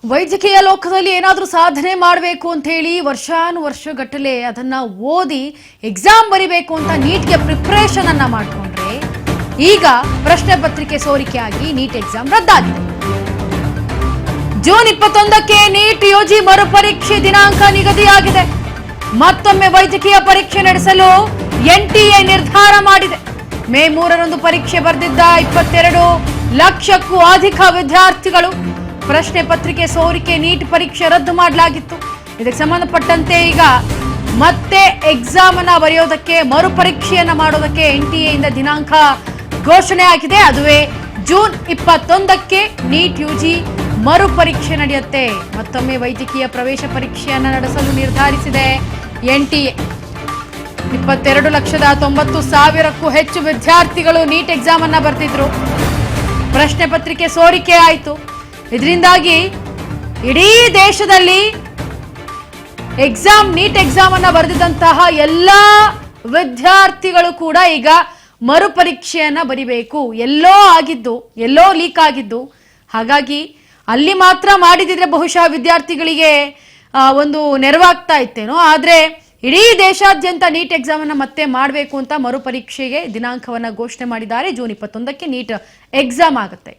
ವೈದ್ಯಕೀಯ ಲೋಕದಲ್ಲಿ ಏನಾದರೂ ಸಾಧನೆ ಮಾಡಬೇಕು ಅಂತ ಹೇಳಿ ವರ್ಷಾನುವರ್ಷಗಟ್ಟಲೆ ಅದನ್ನ ಓದಿ ಎಕ್ಸಾಮ್ ಬರಿಬೇಕು ಅಂತ ನೀಟ್ಗೆ ಪ್ರಿಪರೇಷನ್ ಅನ್ನ ಮಾಡಿಕೊಂಡ್ರೆ ಈಗ ಪ್ರಶ್ನೆ ಪತ್ರಿಕೆ ಸೋರಿಕೆಯಾಗಿ ನೀಟ್ ಎಕ್ಸಾಮ್ ರದ್ದಾಗಿದೆ. ಜೂನ್ 21ಕ್ಕೆ ನೀಟ್ ಯುಜಿ ಮರುಪರೀಕ್ಷೆ ದಿನಾಂಕ ನಿಗದಿಯಾಗಿದೆ. ಮತ್ತೊಮ್ಮೆ ವೈದ್ಯಕೀಯ ಪರೀಕ್ಷೆ ನಡೆಸಲು ಎನ್ಟಿಎ ನಿರ್ಧಾರ ಮಾಡಿದೆ. ಮೇ 3ರಂದು ಪರೀಕ್ಷೆ ಬರೆದಿದ್ದ 22 ಲಕ್ಷಕ್ಕೂ ಅಧಿಕ ವಿದ್ಯಾರ್ಥಿಗಳು ಪ್ರಶ್ನೆ ಪತ್ರಿಕೆ ಸೋರಿಕೆ ನೀಟ್ ಪರೀಕ್ಷೆ ರದ್ದು ಮಾಡಲಾಗಿತ್ತು. ಇದಕ್ಕೆ ಸಂಬಂಧಪಟ್ಟಂತೆ ಈಗ ಮತ್ತೆ ಎಕ್ಸಾಮ್ ಅನ್ನ ಬರೆಯೋದಕ್ಕೆ ಮರುಪರೀಕ್ಷೆಯನ್ನ ಮಾಡೋದಕ್ಕೆ ಎನ್ಟಿಎ ಇಂದ ದಿನಾಂಕ ಘೋಷಣೆ ಆಗಿದೆ. ಅದುವೇ ಜೂನ್ 21ಕ್ಕೆ ನೀಟ್ ಯುಜಿ ಮರುಪರೀಕ್ಷೆ ನಡೆಯುತ್ತೆ. ಮತ್ತೊಮ್ಮೆ ವೈದ್ಯಕೀಯ ಪ್ರವೇಶ ಪರೀಕ್ಷೆಯನ್ನ ನಡೆಸಲು ನಿರ್ಧರಿಸಿದೆ ಎನ್ಟಿಎ. 22,90,000ಕ್ಕೂ ಹೆಚ್ಚು ವಿದ್ಯಾರ್ಥಿಗಳು ನೀಟ್ ಎಕ್ಸಾಮ್ ಅನ್ನ ಬರೆದಿದ್ರು. ಪ್ರಶ್ನೆ ಪತ್ರಿಕೆ ಸೋರಿಕೆ ಆಯಿತು. ಇದರಿಂದಾಗಿ ಇಡೀ ದೇಶದಲ್ಲಿ ನೀಟ್ ಎಕ್ಸಾಮ್ ಅನ್ನ ಬರೆದಿದ್ದಂತಹ ಎಲ್ಲ ವಿದ್ಯಾರ್ಥಿಗಳು ಕೂಡ ಈಗ ಮರುಪರೀಕ್ಷೆಯನ್ನ ಬರಿಬೇಕು. ಎಲ್ಲೋ ಲೀಕ್ ಆಗಿದ್ದು, ಹಾಗಾಗಿ ಅಲ್ಲಿ ಮಾತ್ರ ಮಾಡಿದಿದ್ರೆ ಬಹುಶಃ ವಿದ್ಯಾರ್ಥಿಗಳಿಗೆ ಒಂದು ನೆರವಾಗ್ತಾ ಇತ್ತೇನೋ. ಆದ್ರೆ ಇಡೀ ದೇಶಾದ್ಯಂತ ನೀಟ್ ಎಕ್ಸಾಮ್ ಅನ್ನ ಮತ್ತೆ ಮಾಡಬೇಕು ಅಂತ ಮರುಪರೀಕ್ಷೆಗೆ ದಿನಾಂಕವನ್ನ ಘೋಷಣೆ ಮಾಡಿದ್ದಾರೆ. ಜೂನ್ 21ಕ್ಕೆ ನೀಟ್ ಎಕ್ಸಾಮ್ ಆಗುತ್ತೆ.